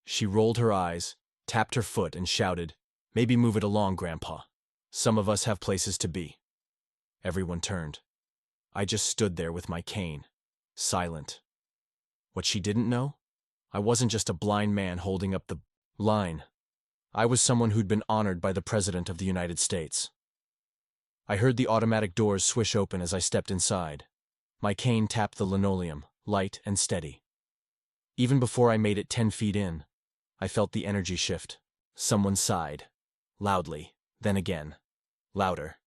She rolled her eyes, tapped her foot, and shouted, "Maybe move it along, Grandpa. Some of us have places to be." Everyone turned. I just stood there with my cane, silent. What she didn't know? I wasn't just a blind man holding up the line. I was someone who'd been honored by the President of the United States. I heard the automatic doors swish open as I stepped inside. My cane tapped the linoleum, light and steady. Even before I made it 10 feet in, I felt the energy shift. Someone sighed. Loudly, then again. Louder.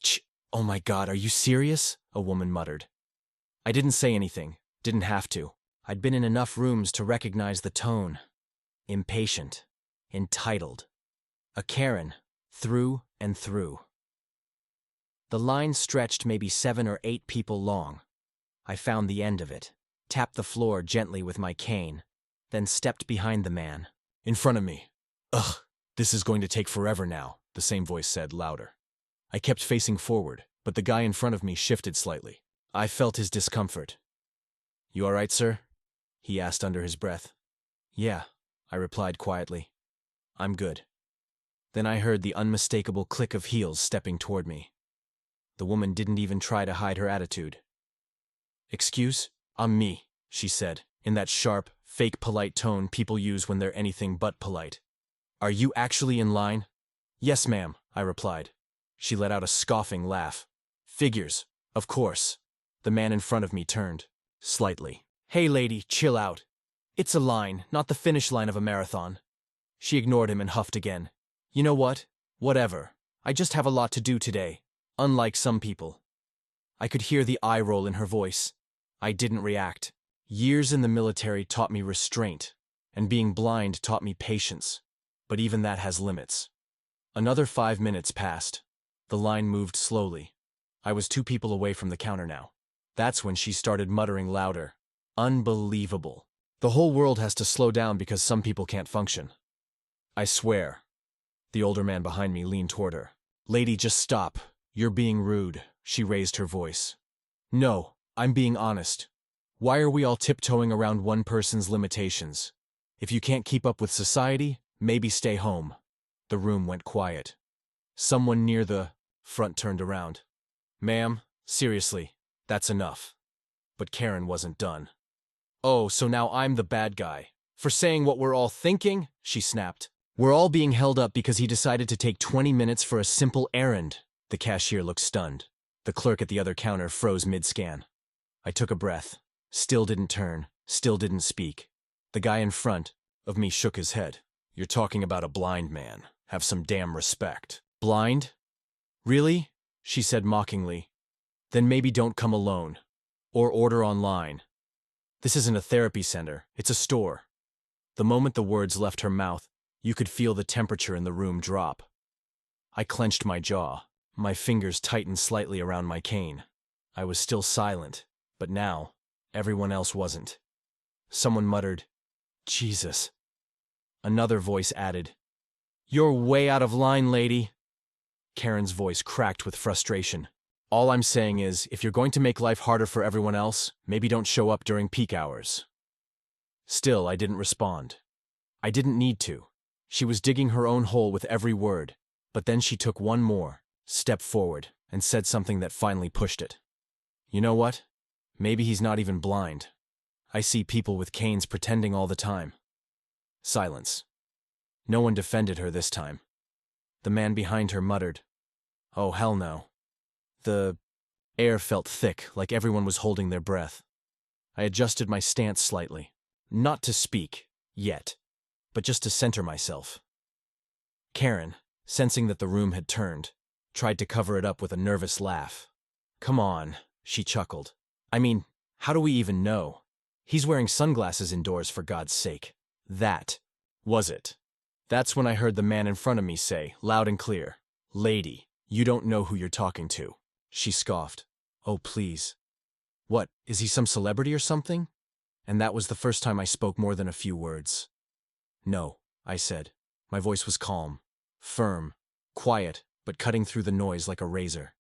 "Ch! Oh my God, are you serious?" a woman muttered. I didn't say anything, didn't have to. I'd been in enough rooms to recognize the tone. Impatient. Entitled. A Karen, through and through. The line stretched maybe 7 or 8 people long. I found the end of it, tapped the floor gently with my cane, then stepped behind the man. "In front of me." "Ugh, this is going to take forever now," the same voice said, louder. I kept facing forward, but the guy in front of me shifted slightly. I felt his discomfort. "You all right, sir?" he asked under his breath. "Yeah," I replied quietly. "I'm good." Then I heard the unmistakable click of heels stepping toward me. The woman didn't even try to hide her attitude. "Excuse? I'm me," she said, in that sharp, fake polite tone people use when they're anything but polite. "Are you actually in line?" "Yes, ma'am," I replied. She let out a scoffing laugh. "Figures, of course." The man in front of me turned, slightly. "Hey lady, chill out. It's a line, not the finish line of a marathon." She ignored him and huffed again. "You know what? Whatever. I just have a lot to do today, unlike some people." I could hear the eye roll in her voice. I didn't react. Years in the military taught me restraint, and being blind taught me patience. But even that has limits. Another 5 minutes passed. The line moved slowly. I was 2 people away from the counter now. That's when she started muttering louder. "Unbelievable. The whole world has to slow down because some people can't function." "I swear." The older man behind me leaned toward her. "Lady, just stop. You're being rude." She raised her voice. "No, I'm being honest. Why are we all tiptoeing around one person's limitations? If you can't keep up with society, maybe stay home." The room went quiet. Someone near the front turned around. "Ma'am, seriously, that's enough." But Karen wasn't done. "Oh, so now I'm the bad guy for saying what we're all thinking?" she snapped. "We're all being held up because he decided to take 20 minutes for a simple errand." The cashier looked stunned. The clerk at the other counter froze mid-scan. I took a breath, still didn't turn, still didn't speak. The guy in front of me shook his head. "You're talking about a blind man. Have some damn respect." "Blind? Really?" she said mockingly. "Then maybe don't come alone. Or order online. This isn't a therapy center, it's a store." The moment the words left her mouth, you could feel the temperature in the room drop. I clenched my jaw. My fingers tightened slightly around my cane. I was still silent, but now, everyone else wasn't. Someone muttered, "Jesus." Another voice added, "You're way out of line, lady." Karen's voice cracked with frustration. "All I'm saying is, if you're going to make life harder for everyone else, maybe don't show up during peak hours." Still, I didn't respond. I didn't need to. She was digging her own hole with every word, but then she took one more step forward and said something that finally pushed it. "You know what? Maybe he's not even blind. I see people with canes pretending all the time." Silence. No one defended her this time. The man behind her muttered, "Oh, hell no." The air felt thick, like everyone was holding their breath. I adjusted my stance slightly. Not to speak, yet, but just to center myself. Karen, sensing that the room had turned, tried to cover it up with a nervous laugh. "Come on," she chuckled. "I mean, how do we even know? He's wearing sunglasses indoors, for God's sake." That was it. That's when I heard the man in front of me say, loud and clear, "Lady, you don't know who you're talking to." She scoffed. "Oh, please. What, is he some celebrity or something?" And that was the first time I spoke more than a few words. "No," I said. My voice was calm, firm, quiet, but cutting through the noise like a razor.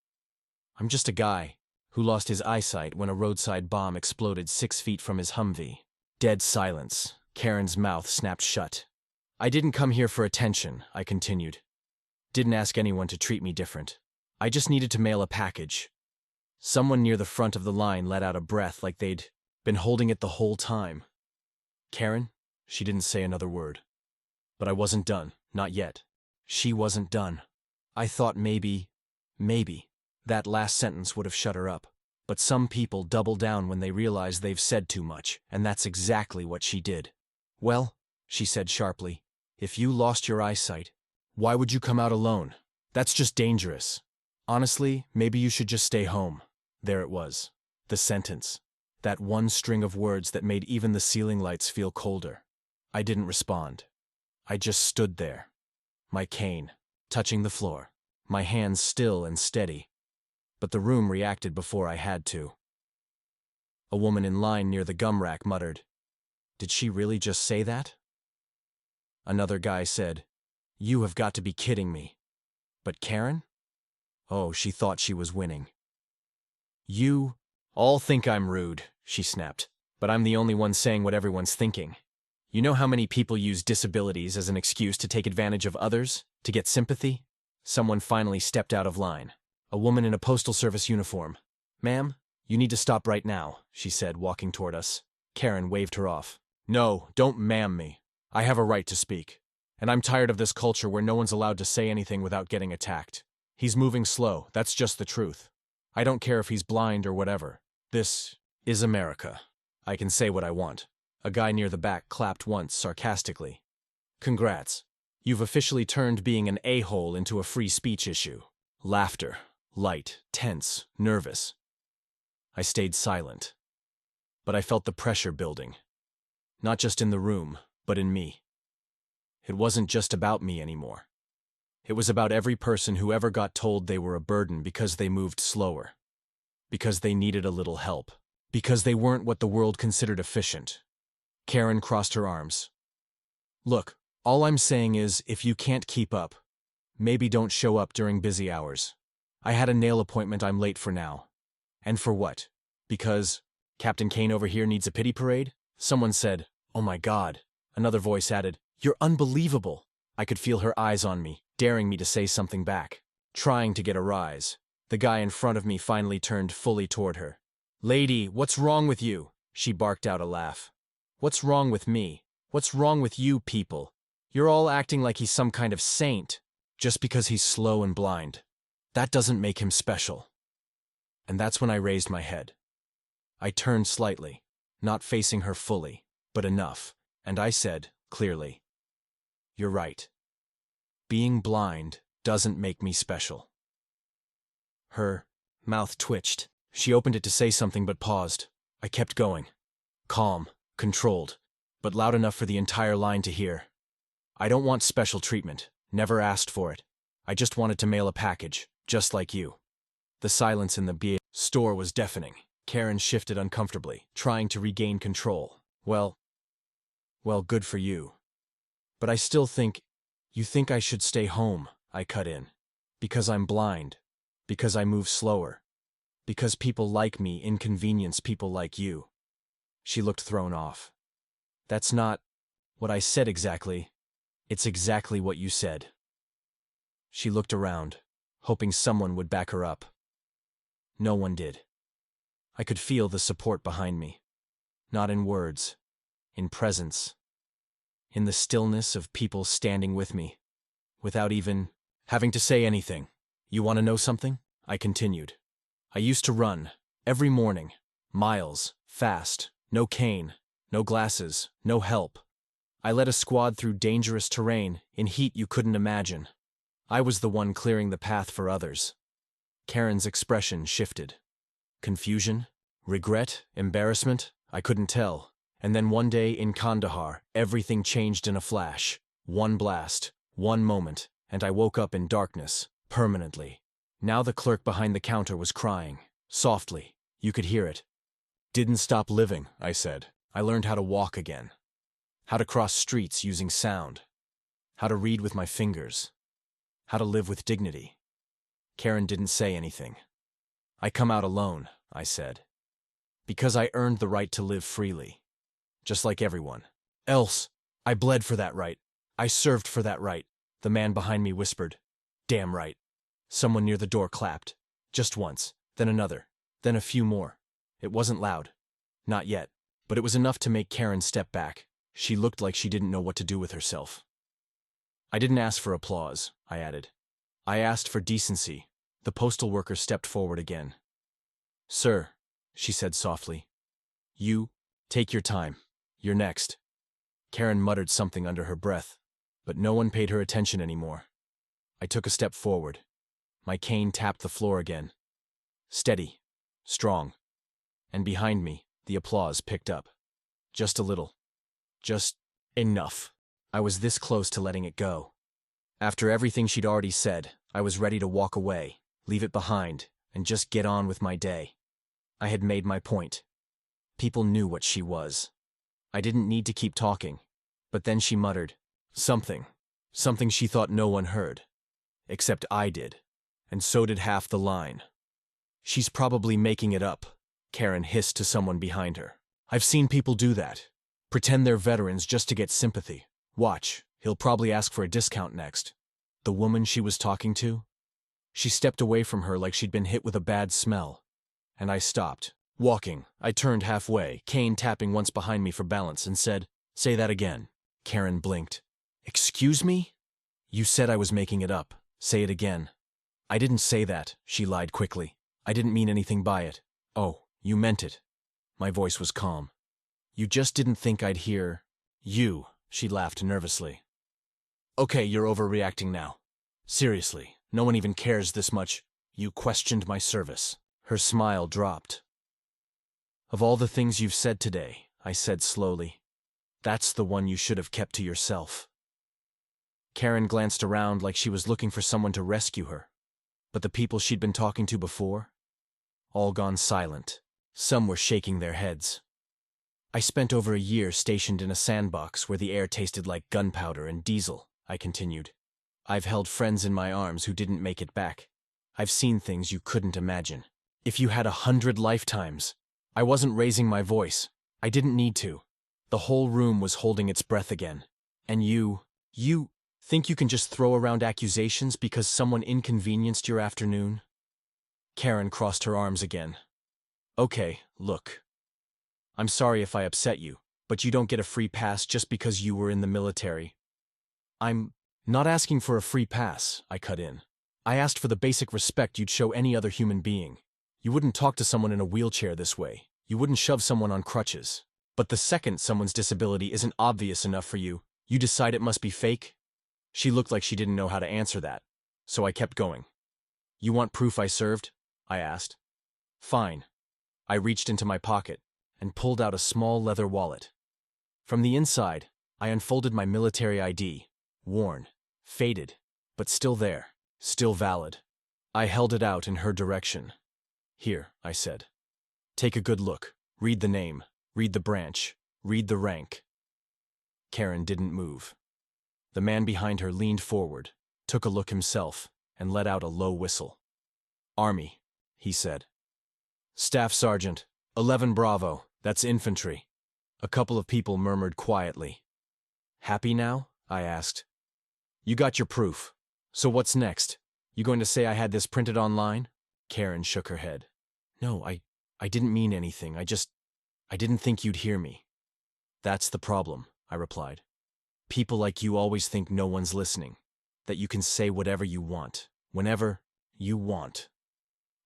"I'm just a guy who lost his eyesight when a roadside bomb exploded 6 feet from his Humvee." Dead silence. Karen's mouth snapped shut. I didn't come here for attention, I continued. Didn't ask anyone to treat me different. I just needed to mail a package. Someone near the front of the line let out a breath like they'd been holding it the whole time. Karen? She didn't say another word. But I wasn't done, not yet. She wasn't done. I thought maybe, that last sentence would have shut her up. But some people double down when they realize they've said too much, and that's exactly what she did. Well, she said sharply, if you lost your eyesight, why would you come out alone? That's just dangerous. Honestly, maybe you should just stay home. There it was. The sentence. That one string of words that made even the ceiling lights feel colder. I didn't respond. I just stood there. My cane, touching the floor. My hands still and steady. But the room reacted before I had to. A woman in line near the gum rack muttered, "Did she really just say that?" Another guy said, "You have got to be kidding me." But Karen? Oh, she thought she was winning. "You all think I'm rude," she snapped, "but I'm the only one saying what everyone's thinking. You know how many people use disabilities as an excuse to take advantage of others, to get sympathy?" Someone finally stepped out of line. A woman in a postal service uniform. "Ma'am, you need to stop right now," she said, walking toward us. Karen waved her off. "No, don't ma'am me. I have a right to speak. And I'm tired of this culture where no one's allowed to say anything without getting attacked. He's moving slow, that's just the truth. I don't care if he's blind or whatever. This is America. I can say what I want." A guy near the back clapped once, sarcastically. "Congrats. You've officially turned being an a-hole into a free speech issue." Laughter. Light, tense, nervous. I stayed silent. But I felt the pressure building. Not just in the room, but in me. It wasn't just about me anymore. It was about every person who ever got told they were a burden because they moved slower. Because they needed a little help. Because they weren't what the world considered efficient. Karen crossed her arms. "Look, all I'm saying is, if you can't keep up, maybe don't show up during busy hours. I had a nail appointment I'm late for now. And for what? Because Captain Kane over here needs a pity parade?" Someone said, "Oh my God." Another voice added, "You're unbelievable." I could feel her eyes on me, daring me to say something back, trying to get a rise. The guy in front of me finally turned fully toward her. "Lady, what's wrong with you?" She barked out a laugh. "What's wrong with me? What's wrong with you people? You're all acting like he's some kind of saint, just because he's slow and blind. That doesn't make him special." And that's when I raised my head. I turned slightly, not facing her fully, but enough, and I said, clearly, "You're right. Being blind doesn't make me special." Her mouth twitched. She opened it to say something but paused. I kept going. Calm, controlled, but loud enough for the entire line to hear. "I don't want special treatment. Never asked for it. I just wanted to mail a package, just like you." The silence in the store was deafening. Karen shifted uncomfortably, trying to regain control. Well, good for you. But I still think, you think I should stay home," I cut in. "Because I'm blind. Because I move slower. Because people like me inconvenience people like you." She looked thrown off. "That's not what I said exactly. It's exactly what you said." She looked around, hoping someone would back her up. No one did. I could feel the support behind me. Not in words, in presence. In the stillness of people standing with me, without even having to say anything. "You want to know something?" I continued. "I used to run, every morning, miles, fast, no cane, no glasses, no help. I led a squad through dangerous terrain, in heat you couldn't imagine. I was the one clearing the path for others." Karen's expression shifted. Confusion? Regret? Embarrassment? I couldn't tell. And then one day in Kandahar, everything changed in a flash. One blast, one moment, and I woke up in darkness, permanently. Now the clerk behind the counter was crying, softly. You could hear it. "Didn't stop living," I said. "I learned how to walk again. How to cross streets using sound. How to read with my fingers. How to live with dignity." Karen didn't say anything. "I come out alone," I said. "Because I earned the right to live freely. Just like everyone Else, I bled for that right. I served for that right. The man behind me whispered. Damn right. Someone near the door clapped. Just once, then another, then a few more. It wasn't loud. Not yet. But it was enough to make Karen step back. She looked like she didn't know what to do with herself. I didn't ask for applause, I added. I asked for decency. The postal worker stepped forward again. Sir, she said softly. You, take your time. You're next. Karen muttered something under her breath, but no one paid her attention anymore. I took a step forward. My cane tapped the floor again. Steady. Strong. And behind me, the applause picked up. Just a little. Just enough. I was this close to letting it go. After everything she'd already said, I was ready to walk away, leave it behind, and just get on with my day. I had made my point. People knew what she was. I didn't need to keep talking. But then she muttered, something she thought no one heard. Except I did. And so did half the line. She's probably making it up, Karen hissed to someone behind her. I've seen people do that. Pretend they're veterans just to get sympathy. Watch, he'll probably ask for a discount next. The woman she was talking to? She stepped away from her like she'd been hit with a bad smell. And I stopped. Walking, I turned halfway, cane tapping once behind me for balance, and said, Say that again. Karen blinked. Excuse me? You said I was making it up. Say it again. I didn't say that, she lied quickly. I didn't mean anything by it. Oh, you meant it. My voice was calm. You just didn't think I'd hear you, she laughed nervously. Okay, you're overreacting now. Seriously, no one even cares this much. You questioned my service. Her smile dropped. Of all the things you've said today, I said slowly, that's the one you should have kept to yourself. Karen glanced around like she was looking for someone to rescue her. But the people she'd been talking to before? All gone silent. Some were shaking their heads. I spent over a year stationed in a sandbox where the air tasted like gunpowder and diesel, I continued. I've held friends in my arms who didn't make it back. I've seen things you couldn't imagine. If you had 100 lifetimes. I wasn't raising my voice. I didn't need to. The whole room was holding its breath again. And you think you can just throw around accusations because someone inconvenienced your afternoon? Karen crossed her arms again. Okay, look. I'm sorry if I upset you, but you don't get a free pass just because you were in the military. I'm not asking for a free pass, I cut in. I asked for the basic respect you'd show any other human being. You wouldn't talk to someone in a wheelchair this way. You wouldn't shove someone on crutches. But the second someone's disability isn't obvious enough for you, you decide it must be fake? She looked like she didn't know how to answer that, so I kept going. You want proof I served? I asked. Fine. I reached into my pocket and pulled out a small leather wallet. From the inside, I unfolded my military ID, worn, faded, but still there, still valid. I held it out in her direction. Here, I said. Take a good look. Read the name. Read the branch. Read the rank. Karen didn't move. The man behind her leaned forward, took a look himself, and let out a low whistle. Army, he said. Staff Sergeant, 11 Bravo, that's infantry. A couple of people murmured quietly. Happy now? I asked. You got your proof. So what's next? You going to say I had this printed online? Karen shook her head. No, I didn't mean anything. I didn't think you'd hear me. That's the problem, I replied. People like you always think no one's listening, that you can say whatever you want, whenever you want.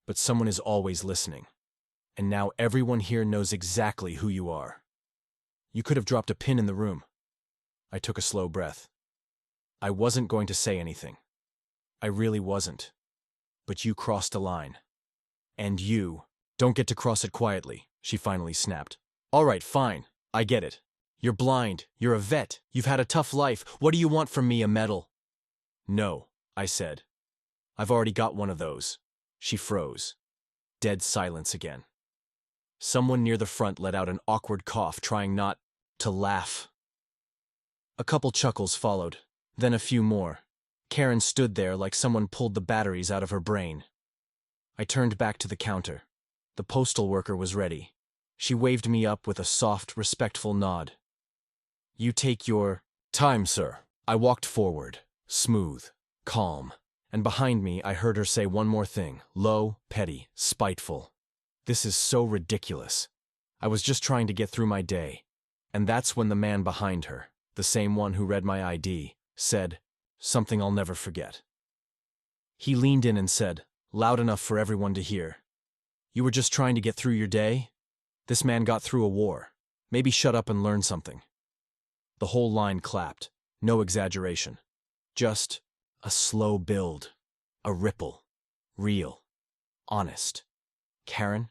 But someone is always listening. And now everyone here knows exactly who you are. You could have dropped a pin in the room. I took a slow breath. I wasn't going to say anything. I really wasn't. But you crossed a line. And you don't get to cross it quietly, she finally snapped. All right, fine. I get it. You're blind. You're a vet. You've had a tough life. What do you want from me, a medal? No, I said. I've already got one of those. She froze. Dead silence again. Someone near the front let out an awkward cough, trying not to laugh. A couple chuckles followed, then a few more. Karen stood there like someone pulled the batteries out of her brain. I turned back to the counter. The postal worker was ready. She waved me up with a soft, respectful nod. You take your time, sir. I walked forward, smooth, calm, and behind me I heard her say one more thing, low, petty, spiteful. This is so ridiculous. I was just trying to get through my day. And that's when the man behind her, the same one who read my ID, said something I'll never forget. He leaned in and said, loud enough for everyone to hear, "You were just trying to get through your day? This man got through a war. Maybe shut up and learn something." The whole line clapped, no exaggeration. Just a slow build, a ripple, real, honest. Karen?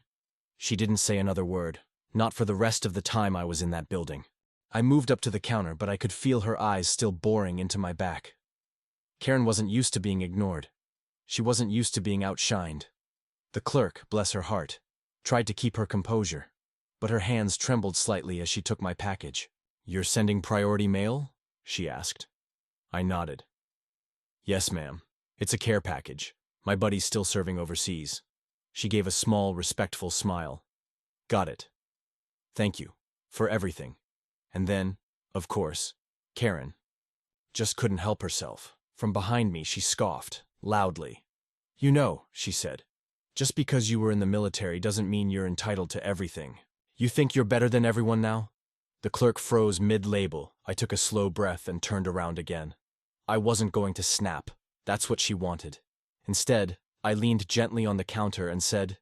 She didn't say another word, not for the rest of the time I was in that building. I moved up to the counter, but I could feel her eyes still boring into my back. Karen wasn't used to being ignored. She wasn't used to being outshined. The clerk, bless her heart, tried to keep her composure, but her hands trembled slightly as she took my package. "You're sending priority mail?" she asked. I nodded. "Yes, ma'am. It's a care package. My buddy's still serving overseas." She gave a small, respectful smile. "Got it. Thank you. For everything." And then, of course, Karen just couldn't help herself. From behind me, she scoffed, loudly. "You know," she said, "just because you were in the military doesn't mean you're entitled to everything. You think you're better than everyone now?" The clerk froze mid-label. I took a slow breath and turned around again. I wasn't going to snap. That's what she wanted. Instead, I leaned gently on the counter and said,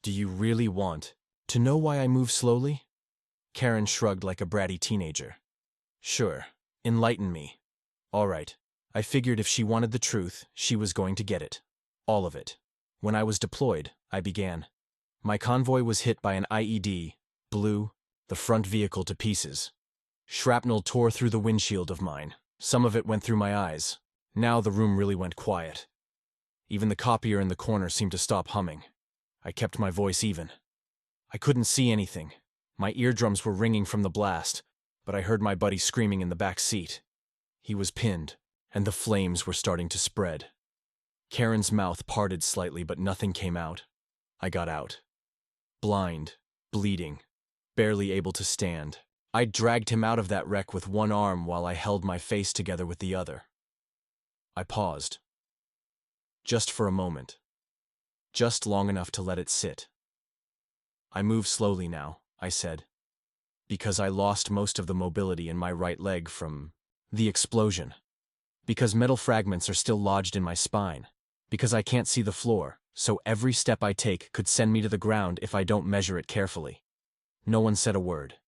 "Do you really want to know why I move slowly?" Karen shrugged like a bratty teenager. "Sure. Enlighten me." All right. I figured if she wanted the truth, she was going to get it. All of it. When I was deployed, I began. My convoy was hit by an IED, blew the front vehicle to pieces. Shrapnel tore through the windshield of mine. Some of it went through my eyes. Now the room really went quiet. Even the copier in the corner seemed to stop humming. I kept my voice even. I couldn't see anything. My eardrums were ringing from the blast, but I heard my buddy screaming in the back seat. He was pinned, and the flames were starting to spread. Karen's mouth parted slightly, but nothing came out. I got out. Blind, bleeding, barely able to stand. I dragged him out of that wreck with one arm while I held my face together with the other. I paused. Just for a moment. Just long enough to let it sit. "I move slowly now," I said, "because I lost most of the mobility in my right leg from the explosion. Because metal fragments are still lodged in my spine. Because I can't see the floor, so every step I take could send me to the ground if I don't measure it carefully." No one said a word.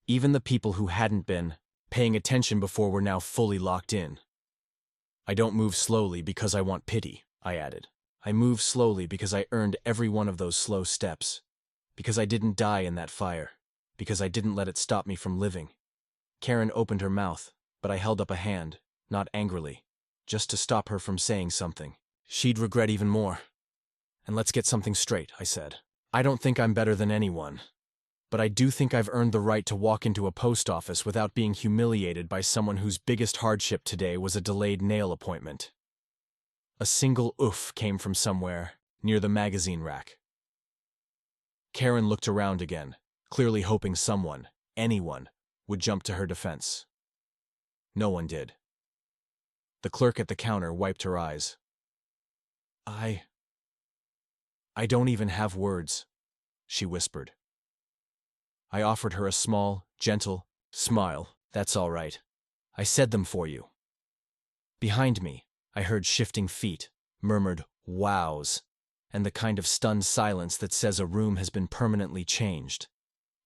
Even the people who hadn't been paying attention before were now fully locked in. "I don't move slowly because I want pity," I added. "I move slowly because I earned every one of those slow steps. Because I didn't die in that fire. Because I didn't let it stop me from living." Karen opened her mouth, but I held up a hand, not angrily, just to stop her from saying something. She'd regret even more. "And let's get something straight," I said. "I don't think I'm better than anyone. But I do think I've earned the right to walk into a post office without being humiliated by someone whose biggest hardship today was a delayed nail appointment." A single oof came from somewhere, near the magazine rack. Karen looked around again, clearly hoping someone, anyone, would jump to her defense. No one did. The clerk at the counter wiped her eyes. I don't even have words," she whispered. I offered her a small, gentle smile. "That's all right. I said them for you." Behind me, I heard shifting feet, murmured wows, and the kind of stunned silence that says a room has been permanently changed.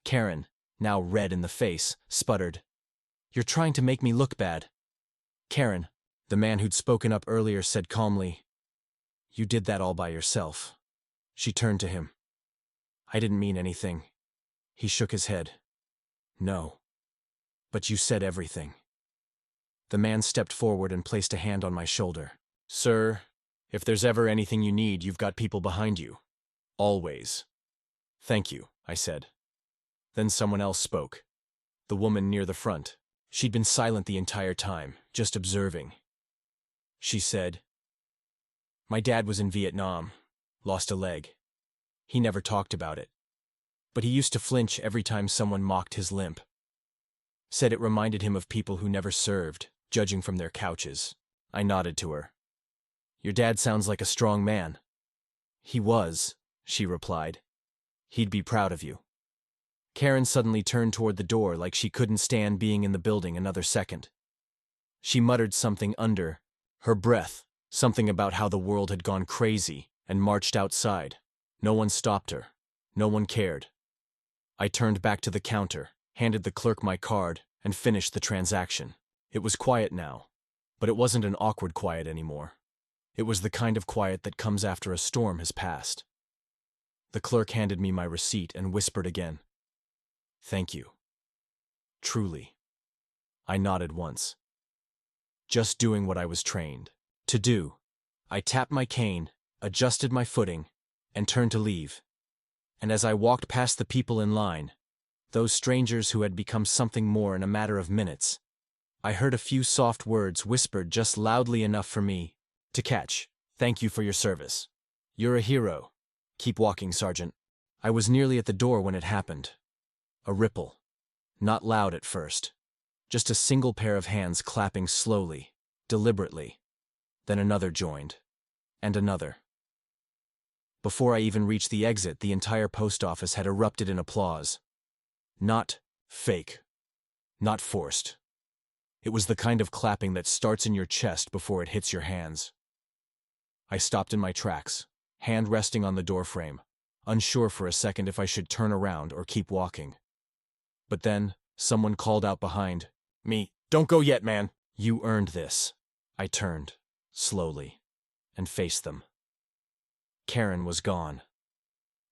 Karen, now red in the face, sputtered, "You're trying to make me look bad." "Karen," the man who'd spoken up earlier said calmly, "you did that all by yourself." She turned to him. "I didn't mean anything." He shook his head. "No. But you said everything." The man stepped forward and placed a hand on my shoulder. "Sir, if there's ever anything you need, you've got people behind you. Always." "Thank you," I said. Then someone else spoke. The woman near the front. She'd been silent the entire time, just observing. She said, "My dad was in Vietnam, lost a leg. He never talked about it. But he used to flinch every time someone mocked his limp. Said it reminded him of people who never served, judging from their couches. I nodded to her. Your dad sounds like a strong man. He was, she replied. He'd be proud of you. Karen suddenly turned toward the door like she couldn't stand being in the building another second. She muttered something under her breath, something about how the world had gone crazy, and marched outside. No one stopped her. No one cared. I turned back to the counter, handed the clerk my card, and finished the transaction. It was quiet now, but it wasn't an awkward quiet anymore. It was the kind of quiet that comes after a storm has passed. The clerk handed me my receipt and whispered again, "Thank you. Truly." I nodded once. Just doing what I was trained to do. I tapped my cane, adjusted my footing, and turned to leave. And as I walked past the people in line, those strangers who had become something more in a matter of minutes, I heard a few soft words whispered just loudly enough for me to catch. "Thank you for your service. You're a hero. Keep walking, Sergeant." I was nearly at the door when it happened. A ripple. Not loud at first. Just a single pair of hands clapping slowly, deliberately. Then another joined. And another. Before I even reached the exit, the entire post office had erupted in applause. Not fake. Not forced. It was the kind of clapping that starts in your chest before it hits your hands. I stopped in my tracks, hand resting on the doorframe, unsure for a second if I should turn around or keep walking. But then, someone called out behind me, "Don't go yet, man. You earned this." I turned, slowly, and faced them. Karen was gone.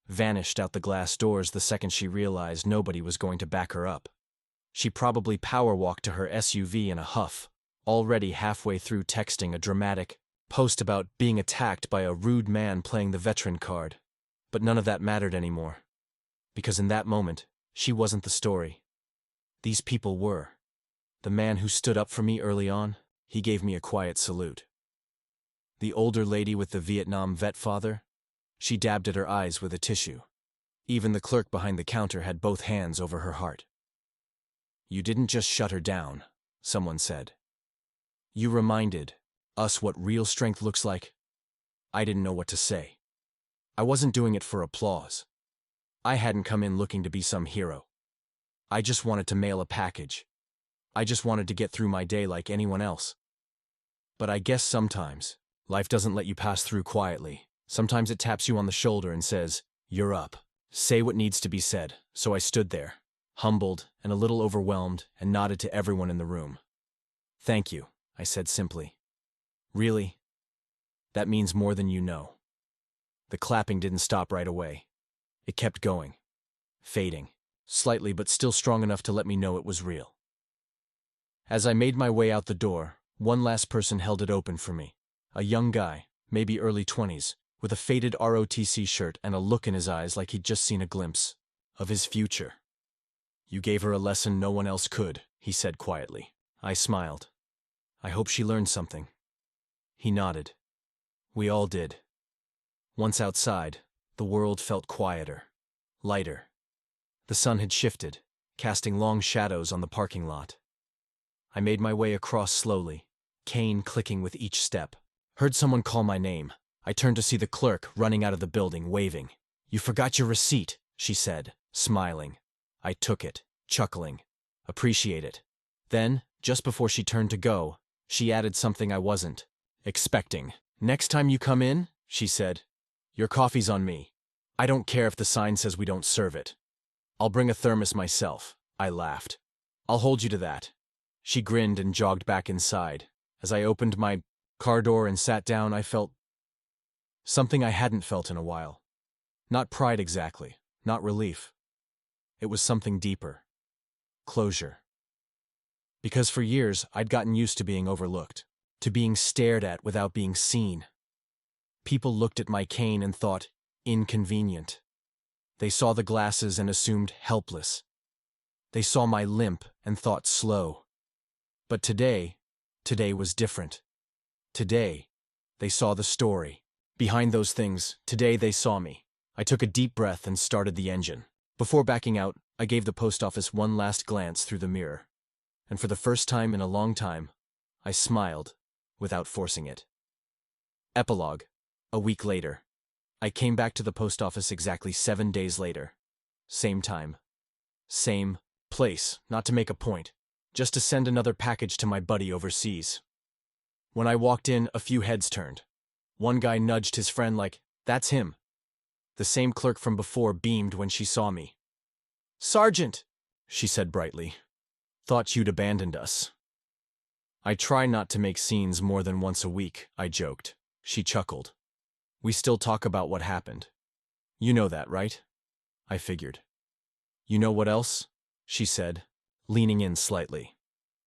Vanished out the glass doors the second she realized nobody was going to back her up. She probably power-walked to her SUV in a huff, already halfway through texting a dramatic post about being attacked by a rude man playing the veteran card. But none of that mattered anymore. Because in that moment, she wasn't the story. These people were. The man who stood up for me early on, he gave me a quiet salute. The older lady with the Vietnam vet father, she dabbed at her eyes with a tissue. Even the clerk behind the counter had both hands over her heart. "You didn't just shut her down," someone said. "You reminded us what real strength looks like." I didn't know what to say. I wasn't doing it for applause. I hadn't come in looking to be some hero. I just wanted to mail a package. I just wanted to get through my day like anyone else. But I guess sometimes, life doesn't let you pass through quietly. Sometimes it taps you on the shoulder and says, "You're up. Say what needs to be said." So I stood there, humbled and a little overwhelmed, and nodded to everyone in the room. "Thank you," I said simply. "Really? That means more than you know." The clapping didn't stop right away. It kept going, fading, slightly but still strong enough to let me know it was real. As I made my way out the door, one last person held it open for me. A young guy, maybe early 20s, with a faded ROTC shirt and a look in his eyes like he'd just seen a glimpse of his future. "You gave her a lesson no one else could," he said quietly. I smiled. "I hope she learned something." He nodded. We all did. Once outside, the world felt quieter, lighter. The sun had shifted, casting long shadows on the parking lot. I made my way across slowly, cane clicking with each step. Heard someone call my name. I turned to see the clerk running out of the building, waving. "You forgot your receipt," she said, smiling. I took it, chuckling. "Appreciate it." Then, just before she turned to go, she added something I wasn't expecting. "Next time you come in," she said, "your coffee's on me. I don't care if the sign says we don't serve it. I'll bring a thermos myself." I laughed. "I'll hold you to that." She grinned and jogged back inside. As I opened my car door and sat down, I felt something I hadn't felt in a while. Not pride exactly, not relief. It was something deeper. Closure. Because for years, I'd gotten used to being overlooked, to being stared at without being seen. People looked at my cane and thought, inconvenient. They saw the glasses and assumed helpless. They saw my limp and thought slow. But today was different. Today, they saw the story. Behind those things, today they saw me. I took a deep breath and started the engine. Before backing out, I gave the post office one last glance through the mirror. and for the first time in a long time, I smiled without forcing it. Epilogue. A week later. I came back to the post office exactly 7 days later. Same time. Same place, not to make a point, just to send another package to my buddy overseas. When I walked in, a few heads turned. One guy nudged his friend like, "That's him." The same clerk from before beamed when she saw me. "Sergeant," she said brightly. "Thought you'd abandoned us." "I try not to make scenes more than once a week," I joked. She chuckled. "We still talk about what happened. You know that, right?" I figured. "You know what else?" she said, leaning in slightly.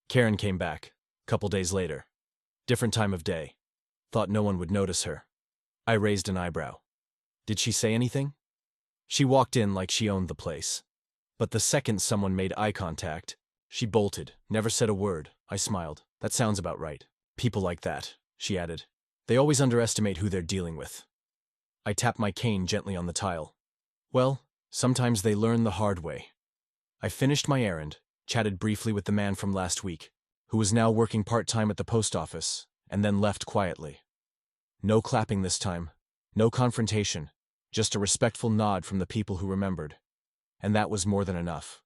Karen came back, couple days later. Different time of day. Thought no one would notice her. I raised an eyebrow. Did she say anything? She walked in like she owned the place. But the second someone made eye contact, she bolted, never said a word. I smiled. "That sounds about right. People like that," she added. "They always underestimate who they're dealing with." I tapped my cane gently on the tile. "Well, sometimes they learn the hard way." I finished my errand, chatted briefly with the man from last week, who was now working part-time at the post office, and then left quietly. No clapping this time, no confrontation, just a respectful nod from the people who remembered. And that was more than enough.